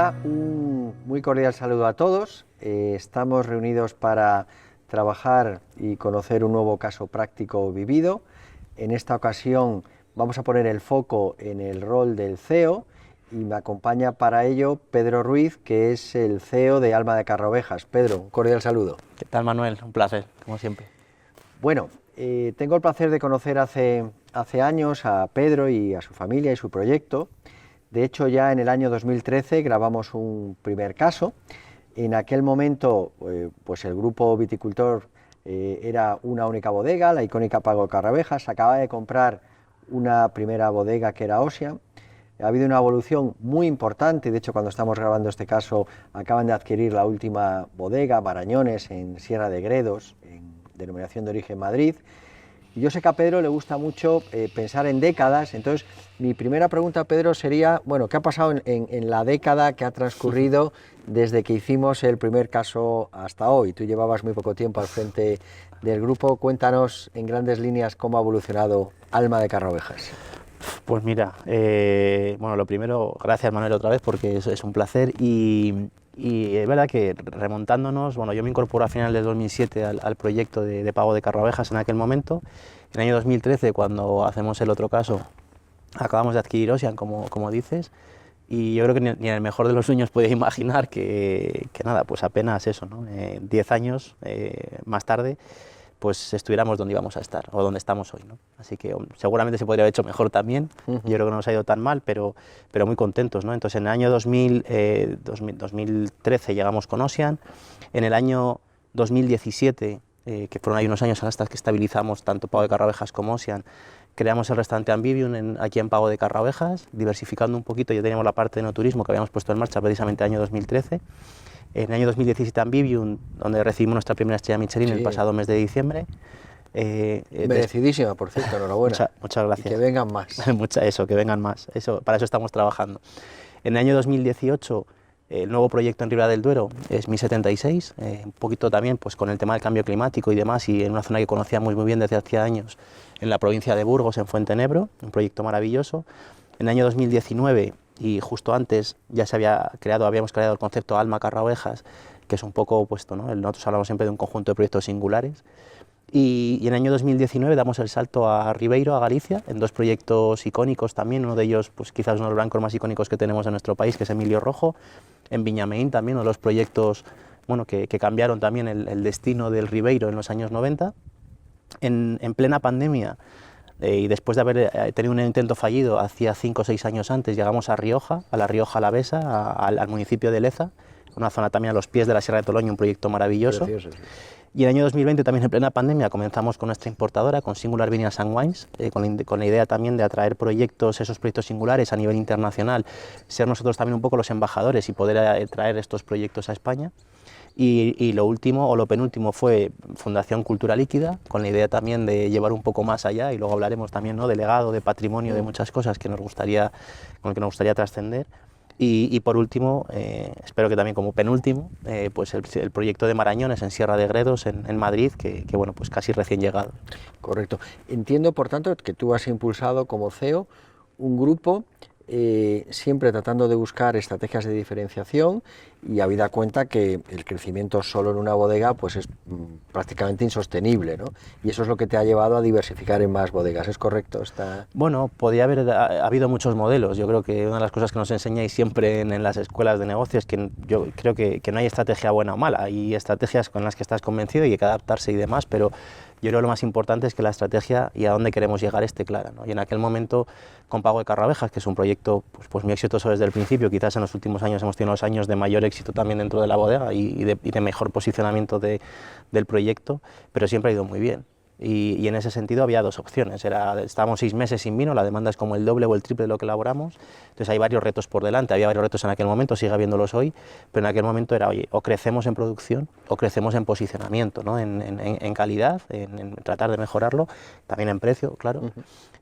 Hola, un muy cordial saludo a todos. Estamos reunidos para trabajar y conocer un nuevo caso práctico vivido. En esta ocasión vamos a poner el foco en el rol del CEO y me acompaña para ello Pedro Ruiz, que es el CEO de Alma de Carraovejas. Pedro, un cordial saludo. ¿Qué tal, Manuel? Un placer, como siempre. Bueno, tengo el placer de conocer hace años a Pedro y a su familia y su proyecto. De hecho, ya en el año 2013 grabamos un primer caso. En aquel momento, pues el grupo viticultor era una única bodega, la icónica Pago de Carraovejas. Acaba de comprar una primera bodega que era Ossian. Ha habido una evolución muy importante. De hecho, cuando estamos grabando este caso, acaban de adquirir la última bodega, Marañones, en Sierra de Gredos, en denominación de origen Madrid. Y yo sé que a Pedro le gusta mucho pensar en décadas. Entonces, mi primera pregunta, Pedro, sería, bueno, ¿qué ha pasado en la década que ha transcurrido desde que hicimos el primer caso hasta hoy? Tú llevabas muy poco tiempo al frente del grupo. Cuéntanos en grandes líneas cómo ha evolucionado Alma de Carraovejas. Pues mira, bueno, lo primero, gracias, Manuel, otra vez, porque es un placer y es verdad que remontándonos, bueno, yo me incorporo a finales de 2007 al proyecto de Pago de Carraovejas en aquel momento. En el año 2013, cuando hacemos el otro caso, acabamos de adquirir Ossian, como dices, y yo creo que ni en el mejor de los sueños podía imaginar que nada, pues apenas eso, ¿no? 10 años más tarde, pues estuviéramos donde íbamos a estar, o donde estamos hoy, ¿no? Así que seguramente se podría haber hecho mejor también. Yo creo que no nos ha ido tan mal, pero muy contentos, ¿no? Entonces, en el año 2013 llegamos con Ossian. En el año 2017, que fueron ahí unos años hasta que estabilizamos tanto Pago de Carraovejas como Ossian, creamos el restaurante Ambivium aquí en Pago de Carraovejas, diversificando un poquito. Ya teníamos la parte de no turismo que habíamos puesto en marcha precisamente en el año 2013. En el año 2017 Ambivium, donde recibimos nuestra primera estrella Michelin el pasado mes de diciembre. Merecidísima, por cierto, enhorabuena. Muchas gracias. Y que vengan más. Que vengan más. Para eso estamos trabajando. En el año 2018, el nuevo proyecto en Ribera del Duero es Mi 76, un poquito también pues, con el tema del cambio climático y demás, y en una zona que conocíamos muy bien desde hace años, en la provincia de Burgos, en Fuentenebro, un proyecto maravilloso. En el año 2019, y justo antes ya habíamos creado el concepto Alma Carraovejas, que es un poco opuesto, ¿no? Nosotros hablamos siempre de un conjunto de proyectos singulares. Y en el año 2019 damos el salto a Ribeiro, a Galicia, en dos proyectos icónicos también. Uno de ellos, pues quizás uno de los blancos más icónicos que tenemos en nuestro país, que es Emilio Rojo. En Viñameín también, uno de los proyectos que cambiaron también el destino del Ribeiro en los años 90. En plena pandemia, y después de haber tenido un intento fallido hacía 5 o 6 años antes, llegamos a Rioja, a la Rioja Alavesa, al municipio de Leza, una zona también a los pies de la Sierra de Toloño, un proyecto maravilloso. Precioso, sí. Y en el año 2020, también en plena pandemia, comenzamos con nuestra importadora, con Singular Vineyards and Wines, con la idea también de atraer esos proyectos singulares a nivel internacional, ser nosotros también un poco los embajadores y poder traer estos proyectos a España. Y lo último, o lo penúltimo, fue Fundación Cultura Líquida, con la idea también de llevar un poco más allá, y luego hablaremos también, ¿no?, de legado, de patrimonio, de muchas cosas con el que nos gustaría trascender. Y por último, espero que también como penúltimo, pues el proyecto de Marañones en Sierra de Gredos, en Madrid, que bueno, pues casi recién llegado. Correcto. Entiendo, por tanto, que tú has impulsado como CEO un grupo siempre tratando de buscar estrategias de diferenciación, y habida cuenta que el crecimiento solo en una bodega pues es prácticamente insostenible, ¿no? Y eso es lo que te ha llevado a diversificar en más bodegas, ¿es correcto? Bueno, podía haber habido muchos modelos. Yo creo que una de las cosas que nos enseñáis siempre en las escuelas de negocios es que yo creo que no hay estrategia buena o mala, hay estrategias con las que estás convencido y hay que adaptarse y demás, pero yo creo que lo más importante es que la estrategia y a dónde queremos llegar esté clara, ¿no? Y en aquel momento, con Pago de Carraovejas, que es un proyecto pues muy exitoso desde el principio, quizás en los últimos años hemos tenido los años de mayor éxito también dentro de la bodega y de mejor posicionamiento del proyecto, pero siempre ha ido muy bien. Y en ese sentido había dos opciones. Estábamos 6 meses sin vino, la demanda es como el doble o el triple de lo que elaboramos, entonces hay varios retos por delante. Había varios retos en aquel momento, sigue habiéndolos hoy, pero en aquel momento era, oye, o crecemos en producción o crecemos en posicionamiento, ¿no? en calidad, en tratar de mejorarlo, también en precio, claro.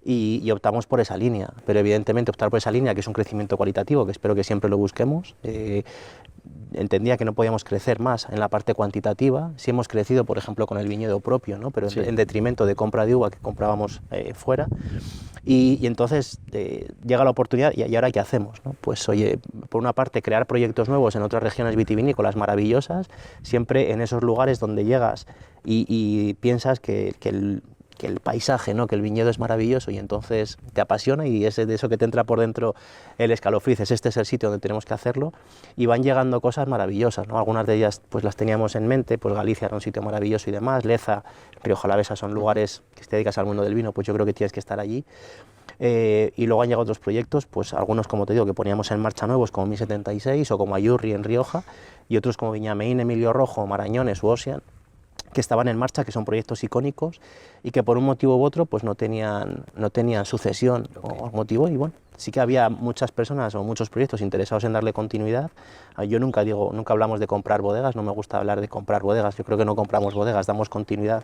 Y optamos por esa línea, pero evidentemente optar por esa línea, que es un crecimiento cualitativo, que espero que siempre lo busquemos. Entendía que no podíamos crecer más en la parte cuantitativa. Sí hemos crecido, por ejemplo, con el viñedo propio, ¿no? Pero sí, en detrimento de compra de uva que comprábamos fuera. Y entonces llega la oportunidad y ahora ¿qué hacemos? ¿No? Pues oye, por una parte crear proyectos nuevos en otras regiones vitivinícolas maravillosas, siempre en esos lugares donde llegas y piensas que el paisaje, ¿no? Que el viñedo es maravilloso y entonces te apasiona y es de eso que te entra por dentro el escalofrío, dices, este es el sitio donde tenemos que hacerlo, y van llegando cosas maravillosas, ¿no? Algunas de ellas pues las teníamos en mente, pues Galicia era un sitio maravilloso y demás, Leza, Rioja Alavesa son lugares que si te dedicas al mundo del vino, pues yo creo que tienes que estar allí. Y luego han llegado otros proyectos, pues algunos, como te digo, que poníamos en marcha nuevos, como 1076 o como Ayurri en Rioja, y otros como Viñameín, Emilio Rojo, Marañones u Ocean, que estaban en marcha, que son proyectos icónicos y que por un motivo u otro pues no tenían sucesión o motivo, y bueno, sí que había muchas personas o muchos proyectos interesados en darle continuidad. Yo nunca hablamos de comprar bodegas, no me gusta hablar de comprar bodegas, yo creo que no compramos bodegas, damos continuidad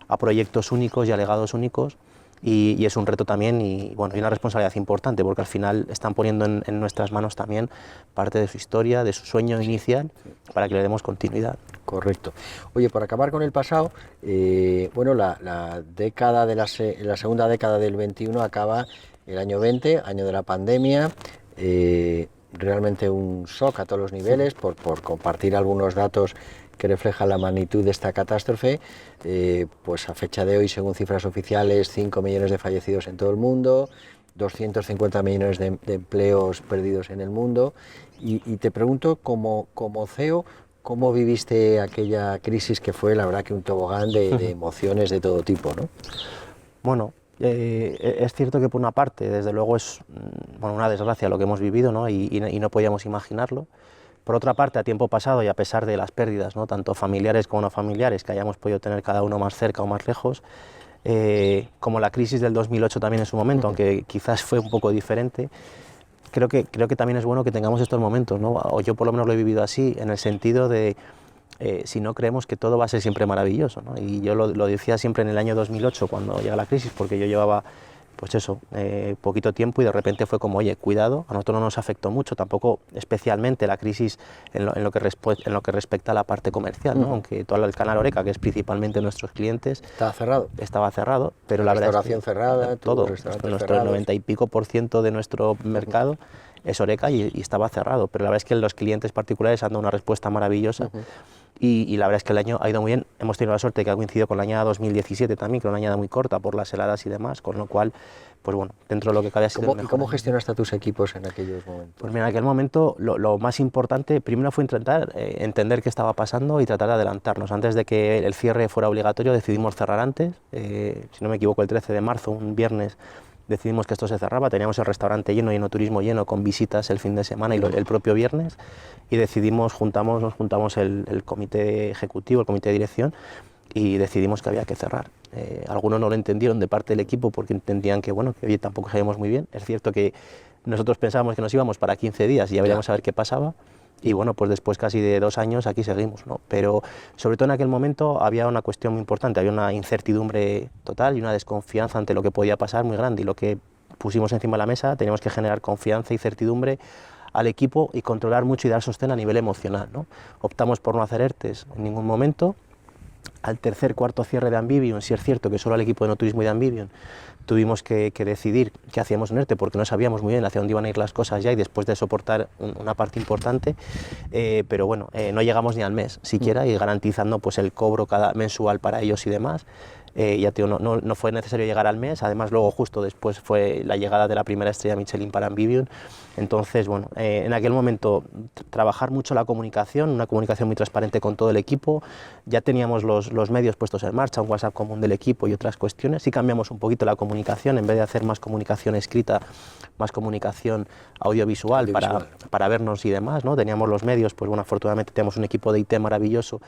a proyectos únicos y a legados únicos. Y es un reto también y bueno, y una responsabilidad importante porque al final están poniendo en nuestras manos también parte de su historia, de su sueño inicial, para que le demos continuidad. Correcto. Oye, por acabar con el pasado, bueno, la década de la segunda década del 21 acaba el año 20, año de la pandemia. Realmente un shock a todos los niveles por compartir algunos datos que reflejan la magnitud de esta catástrofe. Pues a fecha de hoy, según cifras oficiales, 5 millones de fallecidos en todo el mundo, 250 millones de empleos perdidos en el mundo. Y te pregunto, como CEO, ¿cómo viviste aquella crisis que fue, la verdad, que un tobogán de emociones de todo tipo, ¿no? Bueno, es cierto que por una parte, desde luego, es una desgracia lo que hemos vivido, ¿no? Y no podíamos imaginarlo. Por otra parte, a tiempo pasado y a pesar de las pérdidas, ¿no? Tanto familiares como no familiares, que hayamos podido tener cada uno más cerca o más lejos, como la crisis del 2008 también en su momento, aunque quizás fue un poco diferente, creo que también es bueno que tengamos estos momentos, ¿no? O yo por lo menos lo he vivido así, en el sentido de si no creemos que todo va a ser siempre maravilloso, ¿no? Y yo lo decía siempre en el año 2008 cuando llega la crisis, porque yo llevaba pues eso, poquito tiempo y de repente fue como, oye, cuidado, a nosotros no nos afectó mucho, tampoco especialmente la crisis en lo que respecta a la parte comercial, ¿no? Aunque todo el canal Horeca, que es principalmente nuestros clientes, estaba cerrado, pero la verdad es que cerrada, todo, nuestro 90 y pico % de nuestro mercado es Horeca y estaba cerrado, pero la verdad es que los clientes particulares han dado una respuesta maravillosa. Y la verdad es que el año ha ido muy bien. Hemos tenido la suerte de que ha coincidido con la añada 2017 también, que era una añada muy corta por las heladas y demás, con lo cual, pues bueno, dentro de lo que cabe ha sido mejor. ¿Y cómo gestionaste a tus equipos en aquellos momentos? Pues mira, en aquel momento lo más importante primero fue intentar entender qué estaba pasando y tratar de adelantarnos. Antes de que el cierre fuera obligatorio decidimos cerrar antes, si no me equivoco el 13 de marzo, un viernes, decidimos que esto se cerraba, teníamos el restaurante lleno y enoturismo lleno con visitas el fin de semana y el propio viernes, y decidimos, nos juntamos el comité ejecutivo, el comité de dirección, y decidimos que había que cerrar. Algunos no lo entendieron de parte del equipo porque entendían que, bueno, que oye, tampoco sabíamos muy bien. Es cierto que nosotros pensábamos que nos íbamos para 15 días y ya veríamos a ver qué pasaba. Y bueno, pues después casi de 2 años aquí seguimos, ¿no? Pero sobre todo en aquel momento había una cuestión muy importante, había una incertidumbre total y una desconfianza ante lo que podía pasar muy grande, y lo que pusimos encima de la mesa, teníamos que generar confianza y certidumbre al equipo y controlar mucho y dar sostén a nivel emocional, ¿no? Optamos por no hacer ERTEs en ningún momento. Al tercer, cuarto cierre de Ambivion, sí es cierto que solo al equipo de Enoturismo y de Ambivion tuvimos que decidir qué hacíamos en ERTE porque no sabíamos muy bien hacia dónde iban a ir las cosas ya y después de soportar una parte importante, pero bueno, no llegamos ni al mes siquiera y garantizando pues el cobro cada mensual para ellos y demás. Ya te digo, no fue necesario llegar al mes, además luego justo después fue la llegada de la primera estrella Michelin para Ambivion. Entonces, bueno, en aquel momento trabajar mucho la comunicación, una comunicación muy transparente con todo el equipo, ya teníamos los medios puestos en marcha, un WhatsApp común del equipo y otras cuestiones, sí cambiamos un poquito la comunicación, en vez de hacer más comunicación escrita, más comunicación audiovisual. Para vernos y demás, ¿no? Teníamos los medios, pues bueno, afortunadamente tenemos un equipo de IT maravilloso.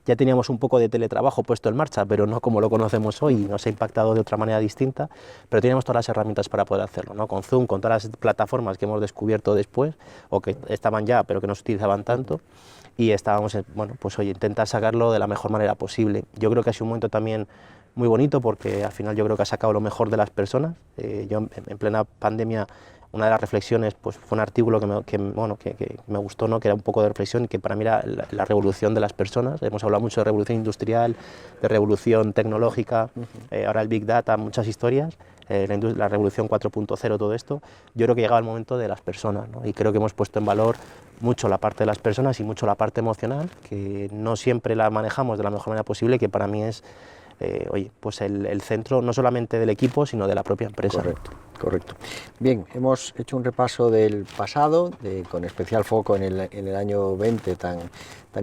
Ya teníamos un poco de teletrabajo puesto en marcha, pero no como lo conocemos hoy, nos ha impactado de otra manera distinta, pero teníamos todas las herramientas para poder hacerlo, ¿no? Con Zoom, con todas las plataformas que hemos descubierto después, o que estaban ya, pero que no se utilizaban tanto, y estábamos, bueno, pues oye, intentar sacarlo de la mejor manera posible. Yo creo que ha sido un momento también muy bonito, porque al final yo creo que ha sacado lo mejor de las personas. Yo en plena pandemia, una de las reflexiones pues fue un artículo que me gustó, ¿no? Que era un poco de reflexión y que para mí era la revolución de las personas. Hemos hablado mucho de revolución industrial, de revolución tecnológica, ahora el Big Data, muchas historias. la revolución 4.0, todo esto, yo creo que llegaba el momento de las personas, ¿no? Y creo que hemos puesto en valor mucho la parte de las personas y mucho la parte emocional, que no siempre la manejamos de la mejor manera posible, que para mí es pues el centro no solamente del equipo, sino de la propia empresa. Correcto, correcto. Bien, hemos hecho un repaso del pasado, con especial foco en el año 20 tan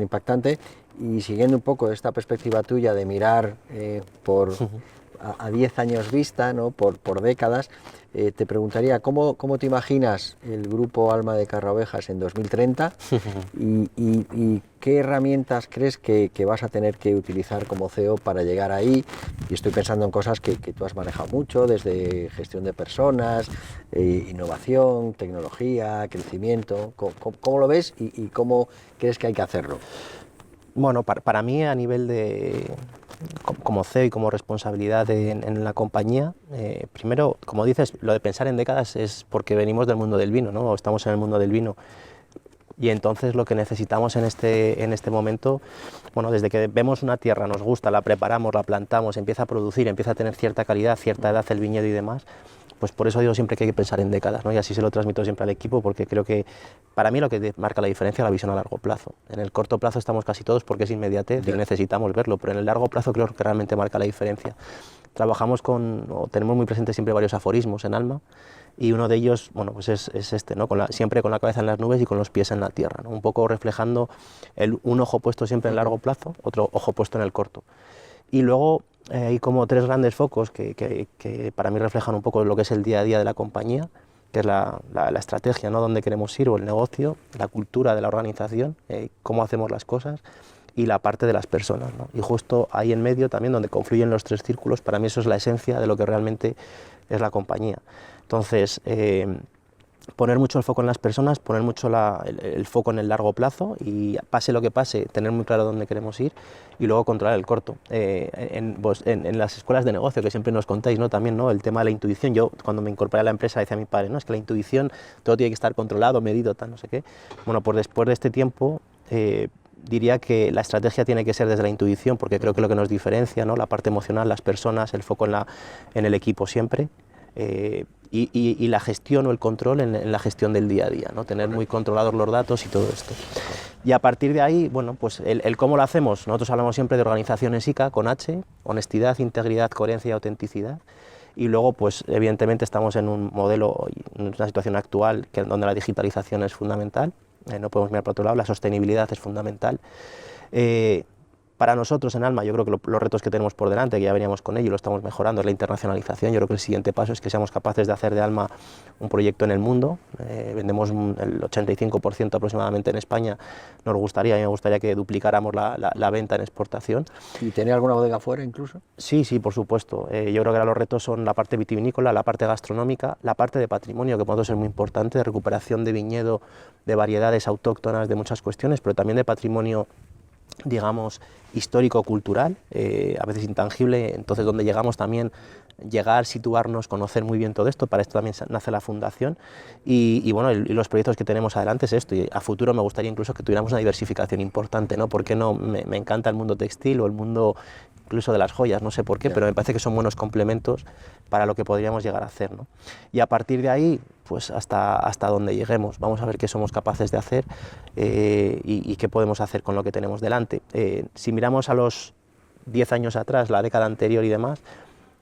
impactante, y siguiendo un poco esta perspectiva tuya de mirar a 10 años vista, ¿no? por décadas, te preguntaría ¿cómo te imaginas el grupo Alma de Carraovejas en 2030 y qué herramientas crees que vas a tener que utilizar como CEO para llegar ahí? Y estoy pensando en cosas que tú has manejado mucho, desde gestión de personas, innovación, tecnología, crecimiento. ¿Cómo lo ves y cómo crees que hay que hacerlo? Bueno, para mí a nivel de como CEO y como responsabilidad en la compañía, primero, como dices, lo de pensar en décadas es porque venimos del mundo del vino, ¿no? O estamos en el mundo del vino. Y entonces lo que necesitamos en este momento, bueno, desde que vemos una tierra, nos gusta, la preparamos, la plantamos, empieza a producir, empieza a tener cierta calidad, cierta edad el viñedo y demás, pues por eso digo siempre que hay que pensar en décadas, ¿no? Y así se lo transmito siempre al equipo, porque creo que para mí lo que marca la diferencia es la visión a largo plazo. En el corto plazo estamos casi todos porque es inmediatez y necesitamos verlo, pero en el largo plazo creo que realmente marca la diferencia. Trabajamos tenemos muy presentes siempre varios aforismos en Alma, y uno de ellos, bueno, pues es este, ¿no? Siempre con la cabeza en las nubes y con los pies en la tierra, ¿no? Un poco reflejando un ojo puesto siempre en el largo plazo, otro ojo puesto en el corto. Y luego hay como tres grandes focos que para mí reflejan un poco lo que es el día a día de la compañía, que es la estrategia, ¿no? Dónde queremos ir, o el negocio, la cultura de la organización, cómo hacemos las cosas, y la parte de las personas, ¿no? Y justo ahí en medio también, donde confluyen los tres círculos, para mí eso es la esencia de lo que realmente es la compañía. Entonces, poner mucho el foco en las personas, poner mucho el foco en el largo plazo y pase lo que pase, tener muy claro dónde queremos ir, y luego controlar el corto. En las escuelas de negocio que siempre nos contáis, ¿no? También, ¿no? El tema de la intuición. Yo cuando me incorporé a la empresa decía a mi padre, no, es que la intuición todo tiene que estar controlado, medido, tal, no sé qué. Bueno, pues después de este tiempo diría que la estrategia tiene que ser desde la intuición, porque creo que lo que nos diferencia, ¿no? La parte emocional, las personas, el foco en el equipo siempre. Y la gestión o el control en la gestión del día a día, ¿no? Tener muy controlados los datos y todo esto. Y a partir de ahí, bueno, pues el cómo lo hacemos. Nosotros hablamos siempre de organizaciones ICA con H, honestidad, integridad, coherencia y autenticidad. Y luego, pues evidentemente estamos en un modelo, en una situación actual donde la digitalización es fundamental, no podemos mirar para otro lado, la sostenibilidad es fundamental. Para nosotros en Alma, yo creo que los retos que tenemos por delante, que ya veníamos con ello y lo estamos mejorando, es la internacionalización. Yo creo que el siguiente paso es que seamos capaces de hacer de Alma un proyecto en el mundo. Vendemos el 85% aproximadamente en España. Me gustaría que duplicáramos la venta en exportación. ¿Y tener alguna bodega fuera incluso? Sí, por supuesto. Yo creo que ahora los retos son la parte vitivinícola, la parte gastronómica, la parte de patrimonio, que para nosotros es muy importante, de recuperación de viñedo, de variedades autóctonas, de muchas cuestiones, pero también de patrimonio, digamos, histórico-cultural, a veces intangible. Entonces, donde llegamos también, llegar, situarnos, conocer muy bien todo esto. Para esto también nace la fundación y bueno, y los proyectos que tenemos adelante es esto, y a futuro me gustaría incluso que tuviéramos una diversificación importante, ¿no? Porque no, me encanta el mundo textil o el mundo incluso de las joyas, no sé por qué, pero me parece que son buenos complementos para lo que podríamos llegar a hacer, ¿no? Y a partir de ahí, pues hasta donde lleguemos, vamos a ver qué somos capaces de hacer y qué podemos hacer con lo que tenemos delante. Si miramos a los 10 años atrás, la década anterior y demás,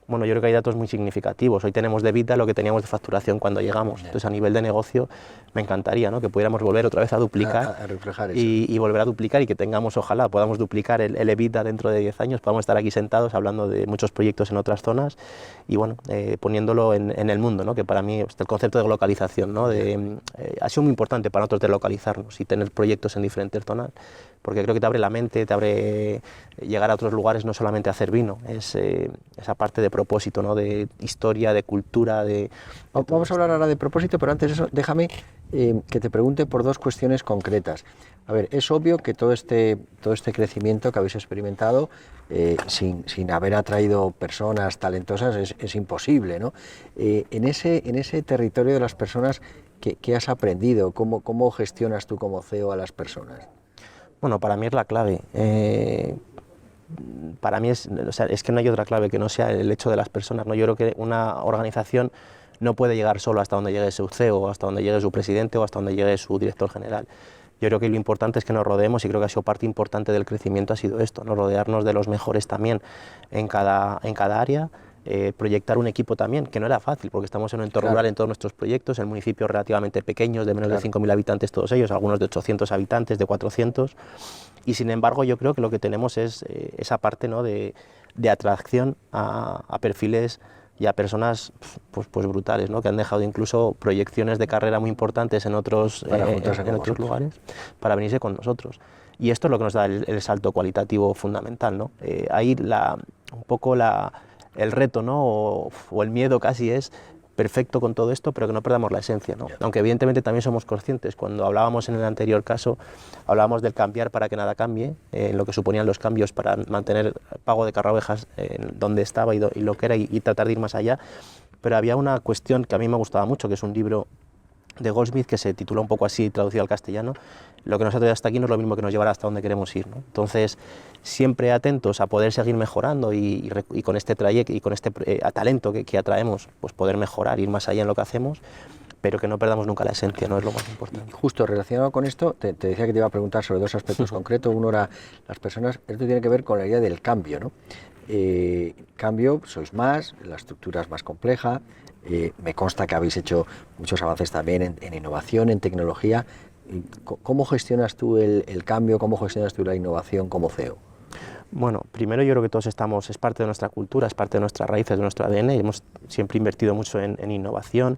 bueno, yo creo que hay datos muy significativos. Hoy tenemos de EBITDA lo que teníamos de facturación cuando llegamos. Entonces, a nivel de negocio, me encantaría, ¿no? Que pudiéramos volver otra vez a duplicar a reflejar eso. Y volver a duplicar, y que tengamos, ojalá, podamos duplicar el EBITDA dentro de 10 años, podamos estar aquí sentados hablando de muchos proyectos en otras zonas y, bueno, poniéndolo en el mundo, ¿no? Que para mí el concepto de globalización, ¿no? Ha sido muy importante para nosotros delocalizarnos y tener proyectos en diferentes zonas, porque creo que te abre la mente, te abre llegar a otros lugares, no solamente hacer vino, es esa parte de propósito, ¿no? De historia, de cultura, Vamos a hablar ahora de propósito, pero antes de eso, déjame que te pregunte por dos cuestiones concretas. A ver, es obvio que todo este crecimiento que habéis experimentado sin haber atraído personas talentosas es imposible, ¿no? En ese territorio de las personas, ¿qué has aprendido? ¿Cómo gestionas tú como CEO a las personas? Bueno, para mí es la clave. para mí o sea, es que no hay otra clave que no sea el hecho de las personas, ¿no? Yo creo que una organización no puede llegar solo hasta donde llegue su CEO, o hasta donde llegue su presidente, o hasta donde llegue su director general. Yo creo que lo importante es que nos rodeemos, y creo que ha sido parte importante del crecimiento ha sido esto, ¿no? Rodearnos de los mejores también en cada área, proyectar un equipo también, que no era fácil, porque estamos en un entorno rural en todos nuestros proyectos, en municipios relativamente pequeños, de menos de 5.000 habitantes todos ellos, algunos de 800 habitantes, de 400, y sin embargo yo creo que lo que tenemos es esa parte, ¿no? de atracción a perfiles y a personas pues brutales, ¿no? Que han dejado incluso proyecciones de carrera muy importantes en otros lugares para venirse con nosotros. Y esto es lo que nos da el salto cualitativo fundamental, ¿no? Ahí un poco el reto, ¿no? o el miedo casi es perfecto con todo esto, pero que no perdamos la esencia, ¿no? Aunque evidentemente también somos conscientes, cuando hablábamos en el anterior caso, hablábamos del cambiar para que nada cambie, lo que suponían los cambios para mantener el pago de carraovejas donde estaba y lo que era, y tratar de ir más allá, pero había una cuestión que a mí me gustaba mucho, que es un libro de Goldsmith que se titula un poco así, traducido al castellano: lo que nos ha traído hasta aquí no es lo mismo que nos llevará hasta donde queremos ir, ¿no? Entonces, siempre atentos a poder seguir mejorando y con este trayecto y con este talento que atraemos, pues poder mejorar, ir más allá en lo que hacemos, pero que no perdamos nunca la esencia, ¿no? Es lo más importante. Justo relacionado con esto, te decía que te iba a preguntar sobre dos aspectos concretos. Uno era las personas, esto tiene que ver con la idea del cambio, ¿no? Cambio, sois más, la estructura es más compleja, me consta que habéis hecho muchos avances también en innovación, en tecnología. ¿Cómo gestionas tú el cambio? ¿Cómo gestionas tú la innovación como CEO? Bueno, primero yo creo que todos es parte de nuestra cultura, es parte de nuestras raíces, de nuestro ADN, y hemos siempre invertido mucho en innovación,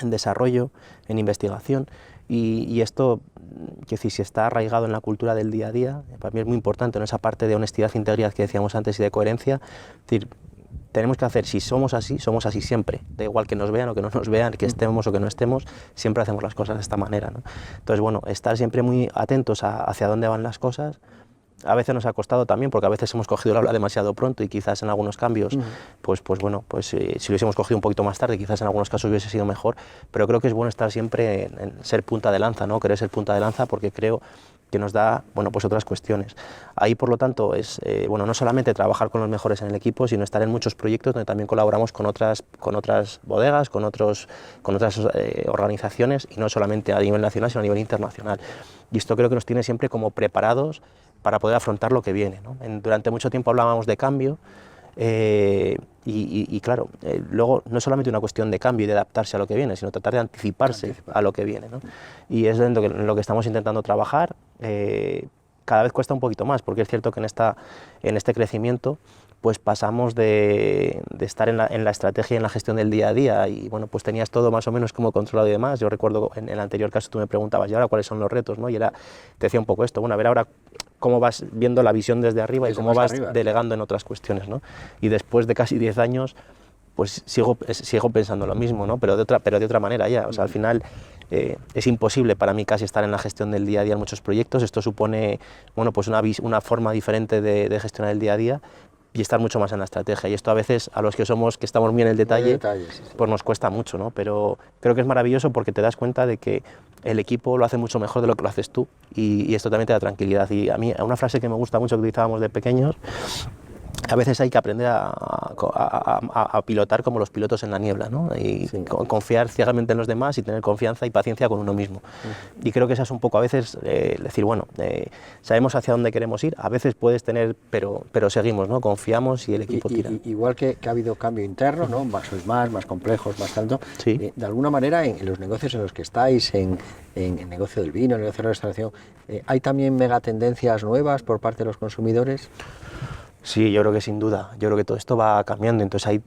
en desarrollo, en investigación, y esto, quiero decir, si está arraigado en la cultura del día a día, para mí es muy importante, en esa parte de honestidad, integridad que decíamos antes y de coherencia. Es decir, tenemos que hacer, si somos así siempre, da igual que nos vean o que no nos vean, que estemos o que no estemos, siempre hacemos las cosas de esta manera, ¿no? Entonces, bueno, estar siempre muy atentos hacia dónde van las cosas. A veces nos ha costado también, porque a veces hemos cogido el aula demasiado pronto, y quizás en algunos cambios, pues si lo hubiésemos cogido un poquito más tarde, quizás en algunos casos hubiese sido mejor, pero creo que es bueno estar siempre en ser punta de lanza, ¿no? Querer ser punta de lanza, porque creo que nos da, bueno, pues otras cuestiones. Ahí, por lo tanto, es no solamente trabajar con los mejores en el equipo, sino estar en muchos proyectos donde también colaboramos con otras bodegas, con otras organizaciones, y no solamente a nivel nacional, sino a nivel internacional. Y esto creo que nos tiene siempre como preparados para poder afrontar lo que viene, ¿no? Durante mucho tiempo hablábamos de cambio, y claro, luego no es solamente una cuestión de cambio y de adaptarse a lo que viene, sino tratar de anticiparse a lo que viene, ¿no? Y es en lo que estamos intentando trabajar. Cada vez cuesta un poquito más, porque es cierto que en este crecimiento pues pasamos de estar en la estrategia y en la gestión del día a día, y bueno, pues tenías todo más o menos como controlado y demás. Yo recuerdo en el anterior caso tú me preguntabas, ¿y ahora cuáles son los retos, no? Y te decía un poco esto, bueno, a ver ahora cómo vas viendo la visión desde arriba y cómo vas delegando en otras cuestiones, ¿no? Y después de casi 10 años, pues sigo pensando lo mismo, ¿no? Pero de otra manera ya. O sea, al final es imposible para mí casi estar en la gestión del día a día en muchos proyectos. Esto supone, bueno, pues una forma diferente de gestionar el día a día, y estar mucho más en la estrategia. Y esto a veces, a los que estamos muy en el detalle, pues nos cuesta mucho, ¿no? Pero creo que es maravilloso, porque te das cuenta de que el equipo lo hace mucho mejor de lo que lo haces tú, y esto también te da tranquilidad. Y a mí, una frase que me gusta mucho, que utilizábamos de pequeños: a veces hay que aprender a pilotar como los pilotos en la niebla, ¿no? Y confiar ciegamente en los demás, y tener confianza y paciencia con uno mismo. Y creo que esa es un poco a veces decir, bueno, sabemos hacia dónde queremos ir, a veces puedes tener, pero seguimos, ¿no? Confiamos y el equipo tira. Igual que ha habido cambio interno, ¿no? Sois más complejos, más tanto. Sí. De alguna manera, en los negocios en los que estáis, en el negocio del vino, en el negocio de la restauración, ¿hay también megatendencias nuevas por parte de los consumidores? Sí, yo creo que sin duda. Yo creo que todo esto va cambiando. Entonces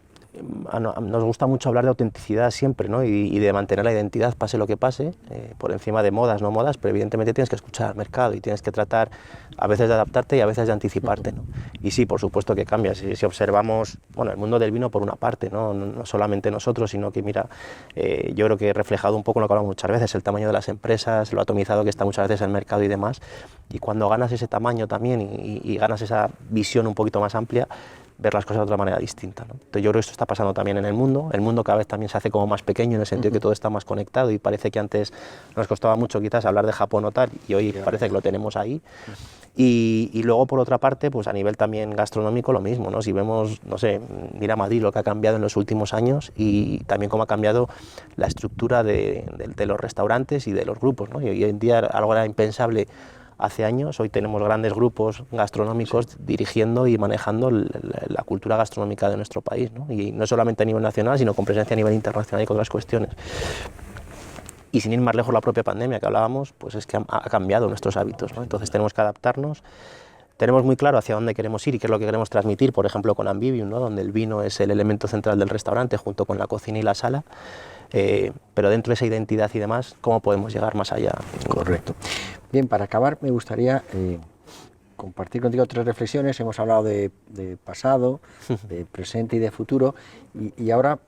nos gusta mucho hablar de autenticidad siempre, ¿no? Y de mantener la identidad, pase lo que pase, por encima de modas, no modas, pero evidentemente tienes que escuchar al mercado y tienes que tratar a veces de adaptarte y a veces de anticiparte, ¿no? Y sí, por supuesto que cambia. Si observamos, bueno, el mundo del vino por una parte, no solamente nosotros, sino que mira, yo creo que he reflejado un poco lo que hablamos muchas veces, el tamaño de las empresas, lo atomizado que está muchas veces el mercado y demás, y cuando ganas ese tamaño también y ganas esa visión un poquito más amplia, ver las cosas de otra manera distinta, ¿no? Entonces yo creo que esto está pasando también en el mundo cada vez también se hace como más pequeño, en el sentido que todo está más conectado, y parece que antes nos costaba mucho quizás hablar de Japón o tal, y hoy parece que lo tenemos ahí, Y luego, por otra parte, pues a nivel también gastronómico lo mismo, ¿no? Si vemos, no sé, mira Madrid lo que ha cambiado en los últimos años y también cómo ha cambiado la estructura de los restaurantes y de los grupos, ¿no? Y hoy en día algo era impensable hace años, hoy tenemos grandes grupos gastronómicos dirigiendo y manejando la cultura gastronómica de nuestro país, ¿no? Y no solamente a nivel nacional, sino con presencia a nivel internacional y con otras cuestiones. Y sin ir más lejos, la propia pandemia que hablábamos, pues es que ha cambiado nuestros hábitos, ¿no? Entonces tenemos que adaptarnos, tenemos muy claro hacia dónde queremos ir y qué es lo que queremos transmitir, por ejemplo con Ambivium, ¿no? Donde el vino es el elemento central del restaurante junto con la cocina y la sala, pero dentro de esa identidad y demás, ¿cómo podemos llegar más allá? Correcto. Bien, para acabar me gustaría compartir contigo 3 reflexiones. Hemos hablado de pasado, de presente y de futuro, y ahora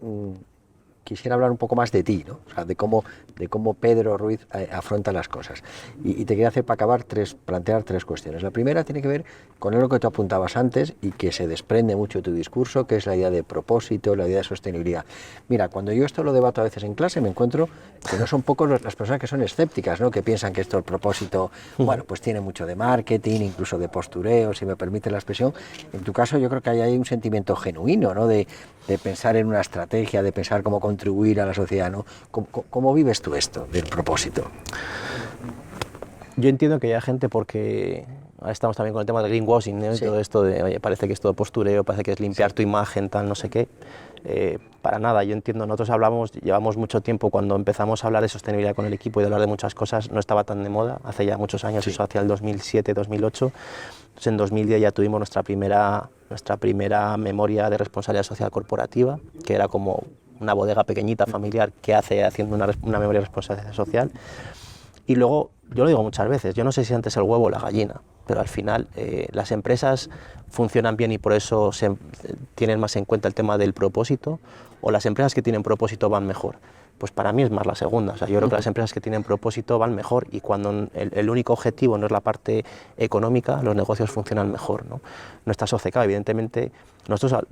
quisiera hablar un poco más de ti, ¿no? O sea, de cómo Pedro Ruiz afronta las cosas. Y te quería hacer, para acabar, plantear 3 cuestiones. La primera tiene que ver con lo que tú apuntabas antes y que se desprende mucho de tu discurso, que es la idea de propósito, la idea de sostenibilidad. Mira, cuando yo esto lo debato a veces en clase, me encuentro que no son pocos las personas que son escépticas, ¿no? Que piensan que esto, el propósito, bueno, pues tiene mucho de marketing, incluso de postureo, si me permite la expresión. En tu caso yo creo que hay ahí un sentimiento genuino, ¿no? De pensar en una estrategia, de pensar cómo contribuir a la sociedad, ¿no? ¿Cómo vives tú esto del propósito? Yo entiendo que haya gente, porque ahora estamos también con el tema del greenwashing, ¿no? Sí. Todo esto de, oye, parece que es todo postureo, parece que es limpiar tu imagen, tal, no sé qué. Para nada, yo entiendo, nosotros llevamos mucho tiempo, cuando empezamos a hablar de sostenibilidad con el equipo y de hablar de muchas cosas, no estaba tan de moda, hace ya muchos años, eso hacia el 2007, 2008. Entonces en 2010 ya tuvimos nuestra primera memoria de responsabilidad social corporativa, que era como una bodega pequeñita, familiar, que haciendo una memoria de responsabilidad social. Y luego, yo lo digo muchas veces, yo no sé si antes el huevo o la gallina, pero al final las empresas funcionan bien y por eso tienen más en cuenta el tema del propósito, o las empresas que tienen propósito van mejor. Pues para mí es más la segunda. O sea, yo creo que las empresas que tienen propósito van mejor, y cuando el único objetivo no es la parte económica, los negocios funcionan mejor, ¿no? No está sosecado. Evidentemente, nosotros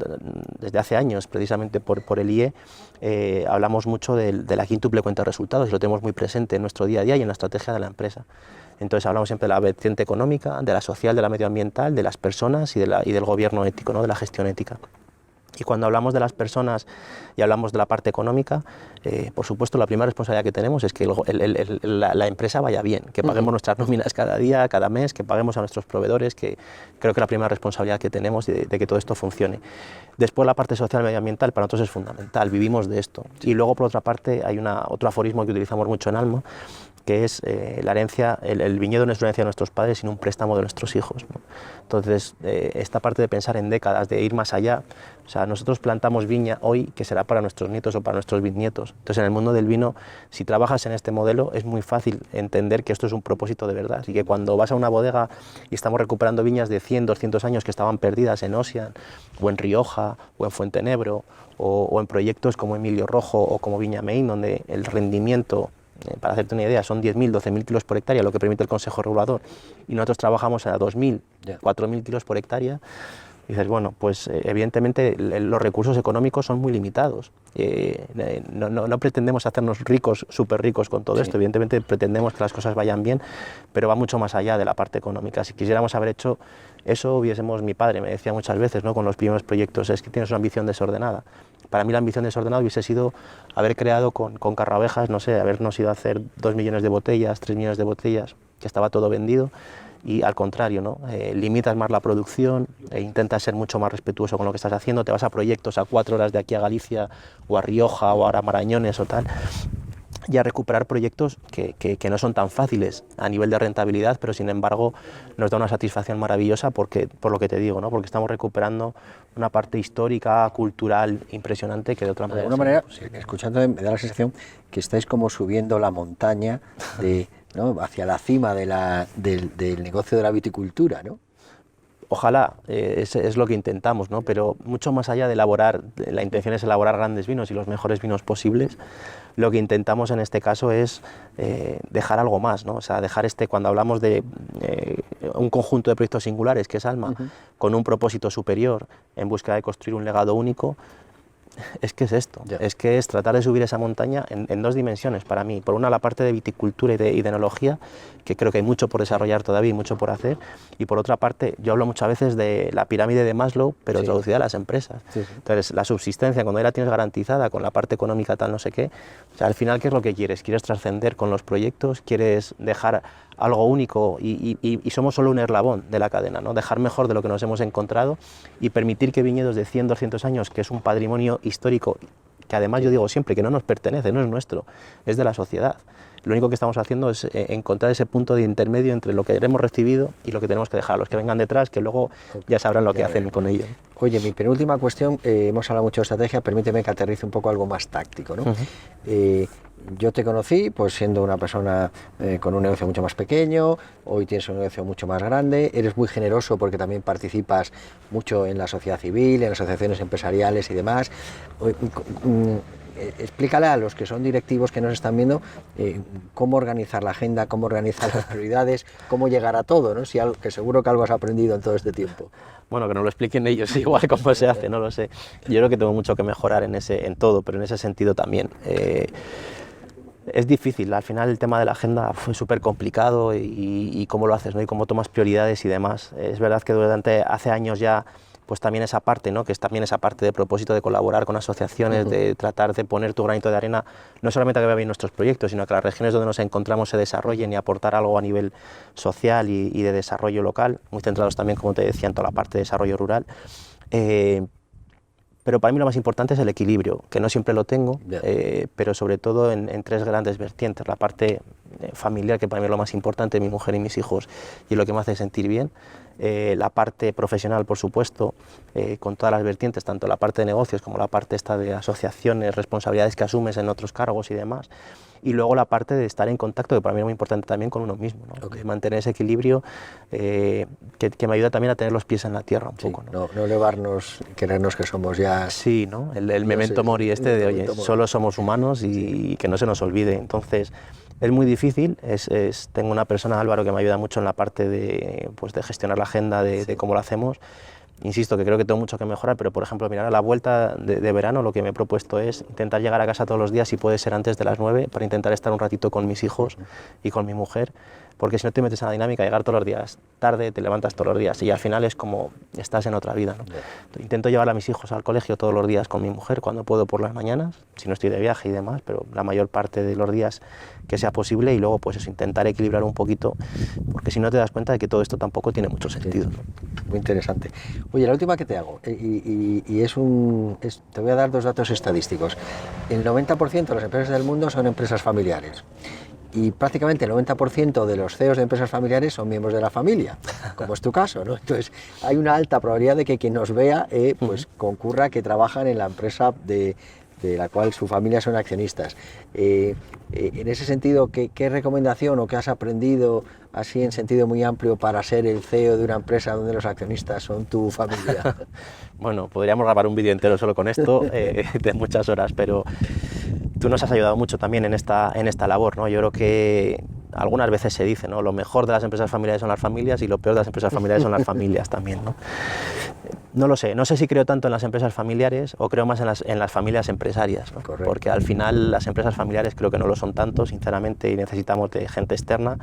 desde hace años, precisamente por el IE, hablamos mucho de la quíntuple cuenta de resultados, y lo tenemos muy presente en nuestro día a día y en la estrategia de la empresa. Entonces hablamos siempre de la vertiente económica, de la social, de la medioambiental, de las personas y del gobierno ético, ¿no? De la gestión ética. Y cuando hablamos de las personas y hablamos de la parte económica, por supuesto la primera responsabilidad que tenemos es que la empresa vaya bien, que paguemos nuestras nóminas cada día, cada mes, que paguemos a nuestros proveedores, que creo que la primera responsabilidad que tenemos de que todo esto funcione. Después la parte social y medioambiental para nosotros es fundamental, vivimos de esto. Y luego por otra parte hay otro aforismo que utilizamos mucho en Alma, que es la herencia, el viñedo no es una herencia de nuestros padres, sino un préstamo de nuestros hijos, ¿no? Entonces, esta parte de pensar en décadas, de ir más allá, o sea, nosotros plantamos viña hoy que será para nuestros nietos o para nuestros bisnietos. Entonces, en el mundo del vino, si trabajas en este modelo, es muy fácil entender que esto es un propósito de verdad, y que cuando vas a una bodega y estamos recuperando viñas de 100, 200 años que estaban perdidas en Ossian, o en Rioja, o en Fuentenebro, o en proyectos como Emilio Rojo o como Viña Main, donde el rendimiento, para hacerte una idea, son 10.000, 12.000 kilos por hectárea, lo que permite el Consejo Regulador, y nosotros trabajamos a 2.000, 4.000 kilos por hectárea. Y dices, bueno, pues evidentemente los recursos económicos son muy limitados. No pretendemos hacernos ricos, súper ricos con todo esto, evidentemente pretendemos que las cosas vayan bien, pero va mucho más allá de la parte económica. Si quisiéramos haber hecho eso, mi padre me decía muchas veces, ¿no?, con los primeros proyectos, es que tienes una ambición desordenada. Para mí la ambición desordenada hubiese sido haber creado con Carraovejas, no sé, habernos ido a hacer 2 millones de botellas, 3 millones de botellas, que estaba todo vendido, y al contrario, ¿no? Limitas más la producción, intentas ser mucho más respetuoso con lo que estás haciendo, te vas a proyectos a 4 horas de aquí a Galicia, o a Rioja, o ahora a Marañones o tal, y a recuperar proyectos que no son tan fáciles a nivel de rentabilidad, pero sin embargo nos da una satisfacción maravillosa por lo que te digo, ¿no? Porque estamos recuperando una parte histórica, cultural, impresionante, que de otra manera... De alguna manera, escuchando, me da la sensación que estáis como subiendo la montaña ¿no?, hacia la cima del negocio de la viticultura, ¿no? Ojalá, es lo que intentamos, ¿no? Pero mucho más allá de elaborar, la intención es elaborar grandes vinos y los mejores vinos posibles, lo que intentamos en este caso es dejar algo más, ¿no? O sea, cuando hablamos de un conjunto de proyectos singulares, que es Alma, con un propósito superior en búsqueda de construir un legado único, Es que es esto, Ya. es que es tratar de subir esa montaña en dos dimensiones para mí. Por una, la parte de viticultura y de enología, que creo que hay mucho por desarrollar todavía y mucho por hacer. Y por otra parte, yo hablo muchas veces de la pirámide de Maslow, pero Sí. traducida a las empresas. Sí, sí. Entonces, la subsistencia, cuando ya la tienes garantizada con la parte económica tal no sé qué, o sea, al final, ¿qué es lo que quieres? ¿Quieres trascender con los proyectos? ¿Quieres dejar algo único y somos solo un eslabón de la cadena, ¿no? Dejar mejor de lo que nos hemos encontrado y permitir que viñedos de 100, 200 años, que es un patrimonio histórico, que además yo digo siempre que no nos pertenece, no es nuestro, es de la sociedad. Lo único que estamos haciendo es encontrar ese punto de intermedio entre lo que hemos recibido y lo que tenemos que dejar a los que vengan detrás, que luego ya sabrán lo que hacen con ello. Oye, mi penúltima cuestión, hemos hablado mucho de estrategia, permíteme que aterrice un poco algo más táctico, ¿no? Yo te conocí pues siendo una persona con un negocio mucho más pequeño, hoy tienes un negocio mucho más grande, eres muy generoso porque también participas mucho en la sociedad civil, en asociaciones empresariales y demás. Explícale a los que son directivos que nos están viendo cómo organizar la agenda, cómo organizar las prioridades, cómo llegar a todo, ¿no? Si algo, que seguro que algo has aprendido en todo este tiempo. Bueno, que nos lo expliquen ellos igual cómo se hace, no lo sé. Yo creo que tengo mucho que mejorar en todo, pero en ese sentido también. Es difícil, al final el tema de la agenda fue súper complicado y cómo lo haces, ¿no? Y cómo tomas prioridades y demás. Es verdad que hace años ya pues también esa parte, ¿no? Que es también esa parte de propósito de colaborar con asociaciones, de tratar de poner tu granito de arena, no solamente a que vaya bien nuestros proyectos, sino a que las regiones donde nos encontramos se desarrollen y aportar algo a nivel social y de desarrollo local, muy centrados también, como te decía, en toda la parte de desarrollo rural. Pero para mí lo más importante es el equilibrio, que no siempre lo tengo, pero sobre todo en tres grandes vertientes. La parte familiar, que para mí es lo más importante, mi mujer y mis hijos, y lo que me hace sentir bien. La parte profesional, por supuesto, con todas las vertientes, tanto la parte de negocios como la parte esta de asociaciones, responsabilidades que asumes en otros cargos y demás. Y luego la parte de estar en contacto, que para mí es muy importante también con uno mismo, ¿no? Okay. Mantener ese equilibrio que me ayuda también a tener los pies en la tierra un poco. No elevarnos, creernos que somos ya... Sí, ¿no? El memento mori de, oye, solo somos humanos y que no se nos olvide. Entonces, es muy difícil. Tengo una persona, Álvaro, que me ayuda mucho en la parte de gestionar la agenda, de cómo lo hacemos. Insisto que creo que tengo mucho que mejorar, pero por ejemplo, mirar a la vuelta de verano, lo que me he propuesto es intentar llegar a casa todos los días, si puede ser antes de las 9, para intentar estar un ratito con mis hijos y con mi mujer, porque si no te metes en la dinámica, llegar todos los días tarde, te levantas todos los días y al final es como estás en otra vida, ¿no? Intento llevar a mis hijos al colegio todos los días con mi mujer, cuando puedo por las mañanas, si no estoy de viaje y demás, pero la mayor parte de los días que sea posible, y luego pues eso, intentar equilibrar un poquito, porque si no te das cuenta de que todo esto tampoco tiene mucho sentido, ¿no? Muy interesante. Oye, la última que te hago, te voy a dar dos datos estadísticos. El 90% de las empresas del mundo son empresas familiares. Y prácticamente el 90% de los CEOs de empresas familiares son miembros de la familia, como es tu caso, ¿no? Entonces, hay una alta probabilidad de que quien nos vea pues concurra que trabajan en la empresa de la cual su familia son accionistas. En ese sentido, ¿qué recomendación o qué has aprendido así en sentido muy amplio para ser el CEO de una empresa donde los accionistas son tu familia? Bueno, podríamos grabar un vídeo entero solo con esto, de muchas horas, pero tú nos has ayudado mucho también en esta labor, ¿no? Yo creo que algunas veces se dice, ¿no? Lo mejor de las empresas familiares son las familias y lo peor de las empresas familiares son las familias también, ¿no? No lo sé, no sé si creo tanto en las empresas familiares o creo más en las familias empresarias, ¿no? Porque al final las empresas familiares creo que no lo son tanto, sinceramente, y necesitamos de gente externa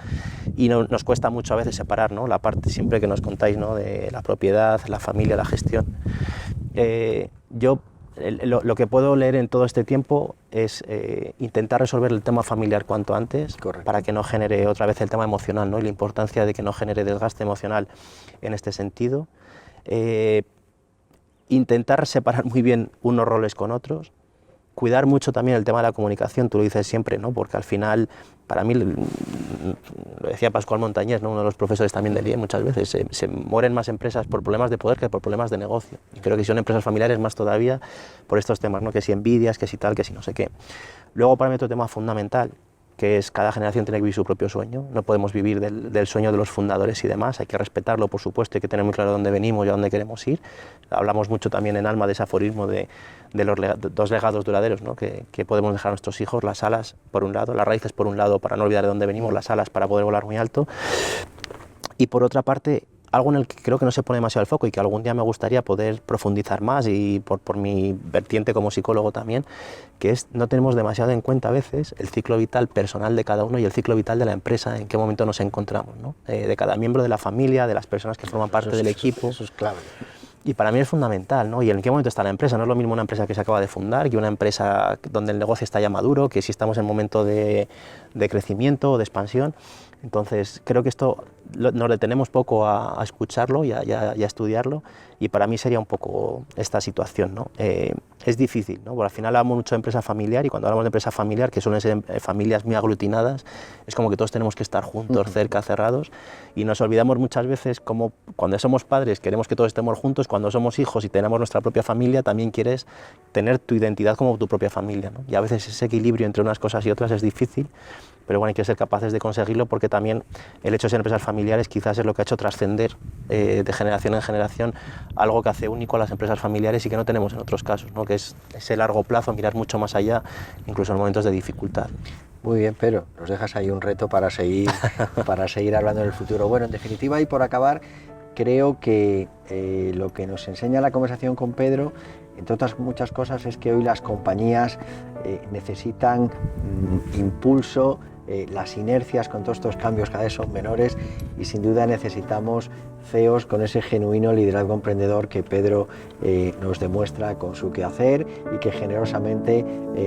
y nos cuesta mucho a veces separar, ¿no? La parte siempre que nos contáis, ¿no? De la propiedad, la familia, la gestión. Lo que puedo leer en todo este tiempo es intentar resolver el tema familiar cuanto antes. Correcto. Para que no genere otra vez el tema emocional, ¿no? Y la importancia de que no genere desgaste emocional en este sentido. Intentar separar muy bien unos roles con otros, cuidar mucho también el tema de la comunicación, tú lo dices siempre, ¿no? Porque al final, para mí, lo decía Pascual Montañés, ¿no? Uno de los profesores también del IE, muchas veces se mueren más empresas por problemas de poder que por problemas de negocio. Y creo que si son empresas familiares más todavía por estos temas, ¿no? Que si envidias, que si tal, que si no sé qué. Luego, para mí, otro tema fundamental, que es cada generación tiene que vivir su propio sueño, no podemos vivir del sueño de los fundadores y demás, hay que respetarlo, por supuesto, hay que tener muy claro dónde venimos y a dónde queremos ir. Hablamos mucho también en Alma de ese aforismo de los dos legados duraderos, ¿no? que podemos dejar a nuestros hijos, las alas por un lado, las raíces por un lado para no olvidar de dónde venimos, las alas para poder volar muy alto, y por otra parte algo en el que creo que no se pone demasiado el foco y que algún día me gustaría poder profundizar más, y por mi vertiente como psicólogo también, que es no tenemos demasiado en cuenta a veces el ciclo vital personal de cada uno y el ciclo vital de la empresa, en qué momento nos encontramos, ¿no? De cada miembro de la familia, de las personas que forman parte del equipo. Eso es clave. Y para mí es fundamental, ¿no? Y en qué momento está la empresa. No es lo mismo una empresa que se acaba de fundar que una empresa donde el negocio está ya maduro, que si estamos en momento de crecimiento o de expansión. Entonces, creo que esto nos detenemos poco a escucharlo y a estudiarlo, y para mí sería un poco esta situación, ¿no? Es difícil, ¿no? Porque al final hablamos mucho de empresa familiar, y cuando hablamos de empresa familiar, que suelen ser familias muy aglutinadas, es como que todos tenemos que estar juntos, cerca, cerrados, y nos olvidamos muchas veces como cuando somos padres queremos que todos estemos juntos, cuando somos hijos y tenemos nuestra propia familia también quieres tener tu identidad como tu propia familia, ¿no? Y a veces ese equilibrio entre unas cosas y otras es difícil, pero bueno, hay que ser capaces de conseguirlo, porque también el hecho de ser empresas familiares quizás es lo que ha hecho trascender de generación en generación algo que hace único a las empresas familiares y que no tenemos en otros casos, ¿no? Que es ese largo plazo, mirar mucho más allá, incluso en momentos de dificultad. Muy bien, pero nos dejas ahí un reto para seguir hablando en el futuro. Bueno, en definitiva, y por acabar, creo que lo que nos enseña la conversación con Pedro, entre otras muchas cosas, es que hoy las compañías necesitan impulso, las inercias con todos estos cambios cada vez son menores, y sin duda necesitamos CEOs con ese genuino liderazgo emprendedor que Pedro nos demuestra con su quehacer y que generosamente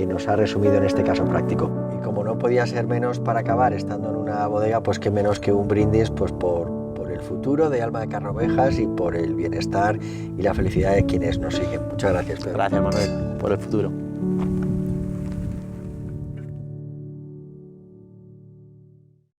nos ha resumido en este caso práctico. Y como no podía ser menos para acabar estando en una bodega, pues qué menos que un brindis pues por el futuro de Alma de Carne Ovejas y por el bienestar y la felicidad de quienes nos siguen. Muchas gracias, Pedro. Gracias, Manuel, por el futuro.